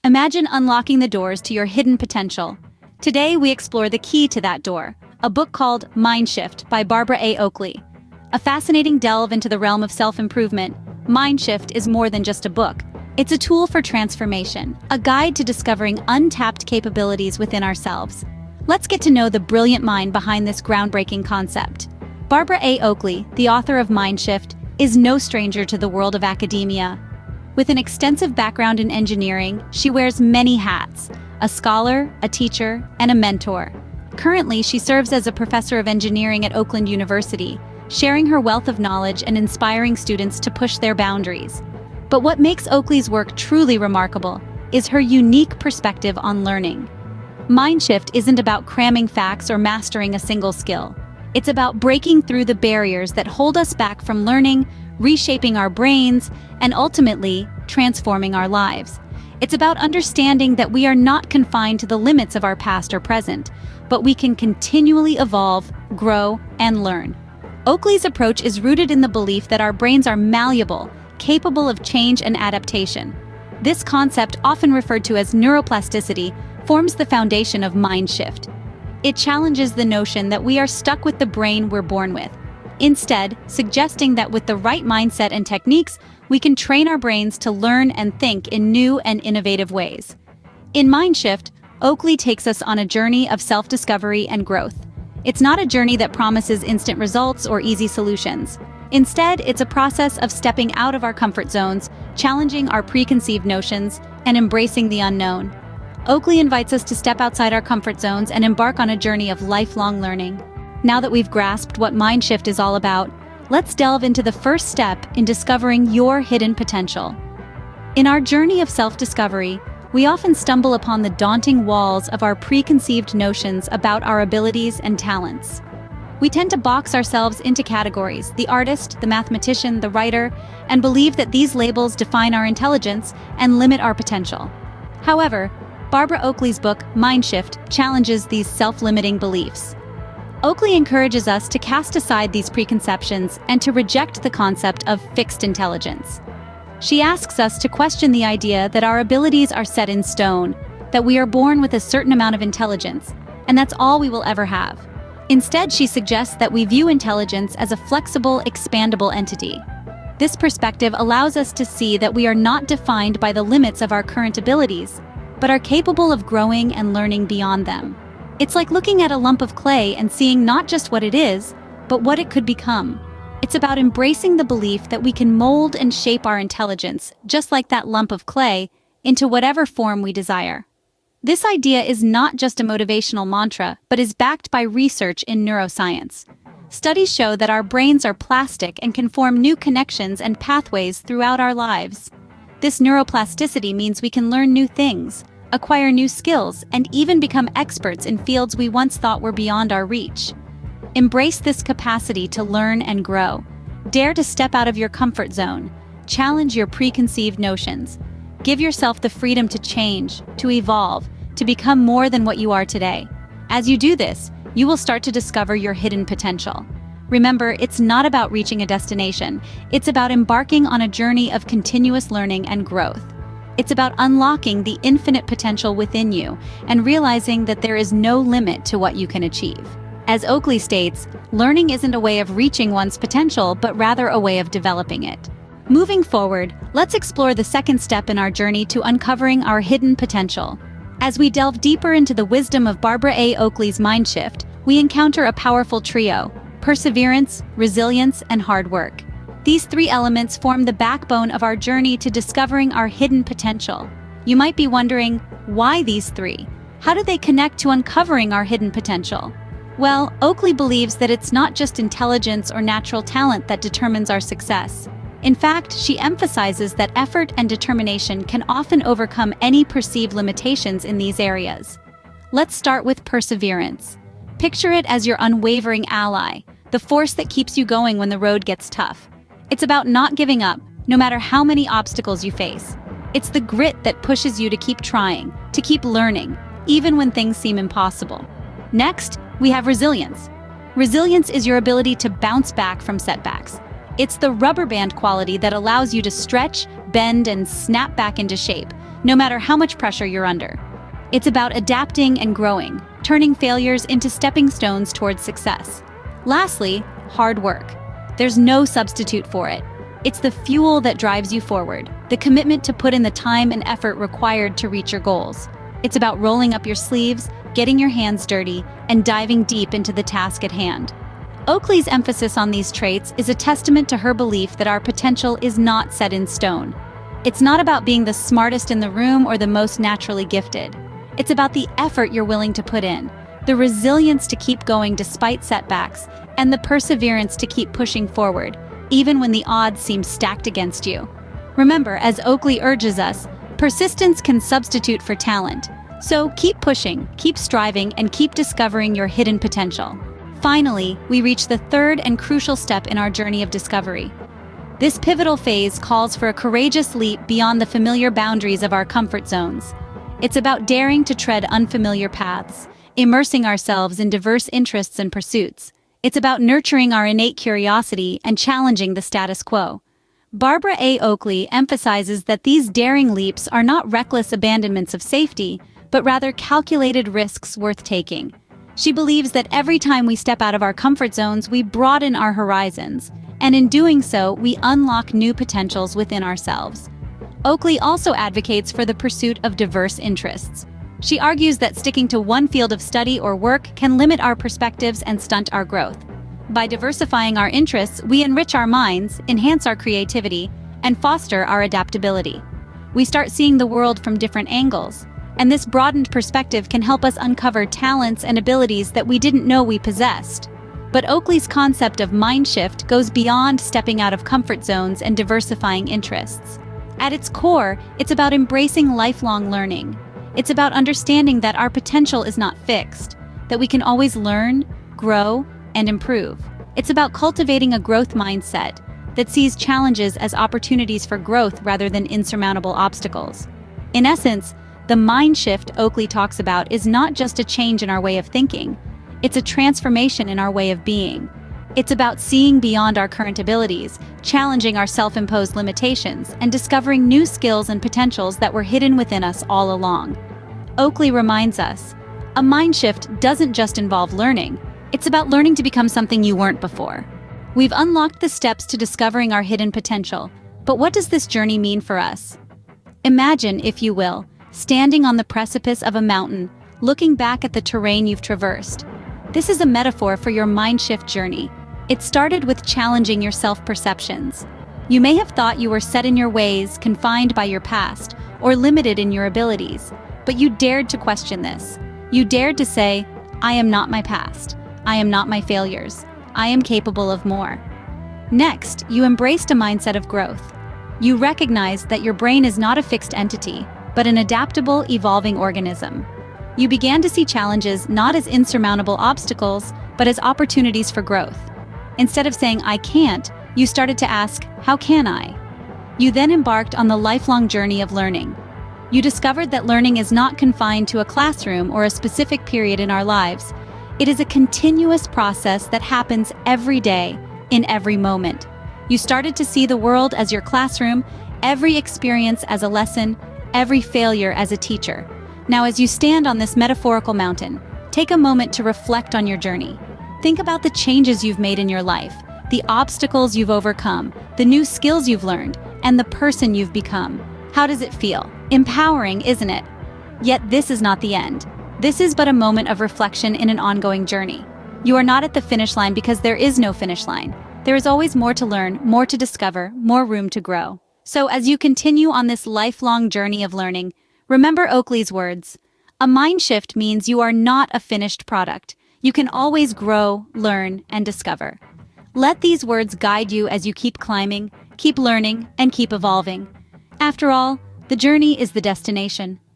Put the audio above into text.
Imagine unlocking the doors to your hidden potential. Today, we explore the key to that door, a book called Mindshift by Barbara A. Oakley. A fascinating delve into the realm of self-improvement, Mindshift is more than just a book. It's a tool for transformation, a guide to discovering untapped capabilities within ourselves. Let's get to know the brilliant mind behind this groundbreaking concept. Barbara A. Oakley, the author of Mindshift, is no stranger to the world of academia. With an extensive background in engineering, she wears many hats: a scholar, a teacher, and a mentor. Currently, she serves as a professor of engineering at Oakley University, sharing her wealth of knowledge and inspiring students to push their boundaries. But what makes Oakley's work truly remarkable is her unique perspective on learning. Mindshift isn't about cramming facts or mastering a single skill. It's about breaking through the barriers that hold us back from learning, reshaping our brains, and ultimately transforming our lives. It's about understanding that we are not confined to the limits of our past or present, but we can continually evolve, grow, and learn. Oakley's approach is rooted in the belief that our brains are malleable, capable of change and adaptation. This concept, often referred to as neuroplasticity, forms the foundation of Mindshift. It challenges the notion that we are stuck with the brain we're born with, instead suggesting that with the right mindset and techniques, we can train our brains to learn and think in new and innovative ways. In Mindshift, Oakley takes us on a journey of self-discovery and growth. It's not a journey that promises instant results or easy solutions. Instead, it's a process of stepping out of our comfort zones, challenging our preconceived notions, and embracing the unknown. Oakley invites us to step outside our comfort zones and embark on a journey of lifelong learning. Now that we've grasped what Mindshift is all about, let's delve into the first step in discovering your hidden potential. In our journey of self-discovery, we often stumble upon the daunting walls of our preconceived notions about our abilities and talents. We tend to box ourselves into categories: the artist, the mathematician, the writer, and believe that these labels define our intelligence and limit our potential. However, Barbara Oakley's book, Mindshift, challenges these self-limiting beliefs. Oakley encourages us to cast aside these preconceptions and to reject the concept of fixed intelligence. She asks us to question the idea that our abilities are set in stone, that we are born with a certain amount of intelligence, and that's all we will ever have. Instead, she suggests that we view intelligence as a flexible, expandable entity. This perspective allows us to see that we are not defined by the limits of our current abilities, but are capable of growing and learning beyond them. It's like looking at a lump of clay and seeing not just what it is, but what it could become. It's about embracing the belief that we can mold and shape our intelligence, just like that lump of clay, into whatever form we desire. This idea is not just a motivational mantra, but is backed by research in neuroscience. Studies show that our brains are plastic and can form new connections and pathways throughout our lives. This neuroplasticity means we can learn new things, acquire new skills, and even become experts in fields we once thought were beyond our reach. Embrace this capacity to learn and grow. Dare to step out of your comfort zone. Challenge your preconceived notions. Give yourself the freedom to change, to evolve, to become more than what you are today. As you do this, you will start to discover your hidden potential. Remember, it's not about reaching a destination. It's about embarking on a journey of continuous learning and growth. It's about unlocking the infinite potential within you and realizing that there is no limit to what you can achieve. As Oakley states, learning isn't a way of reaching one's potential, but rather a way of developing it. Moving forward, let's explore the second step in our journey to uncovering our hidden potential. As we delve deeper into the wisdom of Barbara A. Oakley's Mindshift, we encounter a powerful trio: perseverance, resilience, and hard work. These three elements form the backbone of our journey to discovering our hidden potential. You might be wondering, why these three? How do they connect to uncovering our hidden potential? Well, Oakley believes that it's not just intelligence or natural talent that determines our success. In fact, she emphasizes that effort and determination can often overcome any perceived limitations in these areas. Let's start with perseverance. Picture it as your unwavering ally, the force that keeps you going when the road gets tough. It's about not giving up, no matter how many obstacles you face. It's the grit that pushes you to keep trying, to keep learning, even when things seem impossible. Next, we have resilience. Resilience is your ability to bounce back from setbacks. It's the rubber band quality that allows you to stretch, bend, and snap back into shape, no matter how much pressure you're under. It's about adapting and growing, turning failures into stepping stones towards success. Lastly, hard work. There's no substitute for it. It's the fuel that drives you forward, the commitment to put in the time and effort required to reach your goals. It's about rolling up your sleeves, getting your hands dirty, and diving deep into the task at hand. Oakley's emphasis on these traits is a testament to her belief that our potential is not set in stone. It's not about being the smartest in the room or the most naturally gifted. It's about the effort you're willing to put in, the resilience to keep going despite setbacks, and the perseverance to keep pushing forward, even when the odds seem stacked against you. Remember, as Oakley urges us, persistence can substitute for talent. So keep pushing, keep striving, and keep discovering your hidden potential. Finally, we reach the third and crucial step in our journey of discovery. This pivotal phase calls for a courageous leap beyond the familiar boundaries of our comfort zones. It's about daring to tread unfamiliar paths, immersing ourselves in diverse interests and pursuits. It's about nurturing our innate curiosity and challenging the status quo. Barbara A. Oakley emphasizes that these daring leaps are not reckless abandonments of safety, but rather calculated risks worth taking. She believes that every time we step out of our comfort zones, we broaden our horizons, and in doing so, we unlock new potentials within ourselves. Oakley also advocates for the pursuit of diverse interests. She argues that sticking to one field of study or work can limit our perspectives and stunt our growth. By diversifying our interests, we enrich our minds, enhance our creativity, and foster our adaptability. We start seeing the world from different angles, and this broadened perspective can help us uncover talents and abilities that we didn't know we possessed. But Oakley's concept of Mindshift goes beyond stepping out of comfort zones and diversifying interests. At its core, it's about embracing lifelong learning. It's about understanding that our potential is not fixed, that we can always learn, grow, and improve. It's about cultivating a growth mindset that sees challenges as opportunities for growth rather than insurmountable obstacles. In essence, the mind shift Oakley talks about is not just a change in our way of thinking, it's a transformation in our way of being. It's about seeing beyond our current abilities, challenging our self-imposed limitations, and discovering new skills and potentials that were hidden within us all along. Oakley reminds us, a mind shift doesn't just involve learning, it's about learning to become something you weren't before. We've unlocked the steps to discovering our hidden potential, but what does this journey mean for us? Imagine, if you will, standing on the precipice of a mountain, looking back at the terrain you've traversed. This is a metaphor for your mind shift journey. It started with challenging your self-perceptions. You may have thought you were set in your ways, confined by your past, or limited in your abilities, but you dared to question this. You dared to say, I am not my past. I am not my failures. I am capable of more. Next, you embraced a mindset of growth. You recognized that your brain is not a fixed entity, but an adaptable, evolving organism. You began to see challenges not as insurmountable obstacles, but as opportunities for growth. Instead of saying, I can't, you started to ask, how can I? You then embarked on the lifelong journey of learning. You discovered that learning is not confined to a classroom or a specific period in our lives. It is a continuous process that happens every day, in every moment. You started to see the world as your classroom, every experience as a lesson, every failure as a teacher. Now, as you stand on this metaphorical mountain, take a moment to reflect on your journey. Think about the changes you've made in your life, the obstacles you've overcome, the new skills you've learned, and the person you've become. How does it feel? Empowering, isn't it? Yet this is not the end. This is but a moment of reflection in an ongoing journey. You are not at the finish line because there is no finish line. There is always more to learn, more to discover, more room to grow. So as you continue on this lifelong journey of learning, remember Oakley's words. A mind shift means you are not a finished product. You can always grow, learn, and discover. Let these words guide you as you keep climbing, keep learning, and keep evolving. After all, the journey is the destination.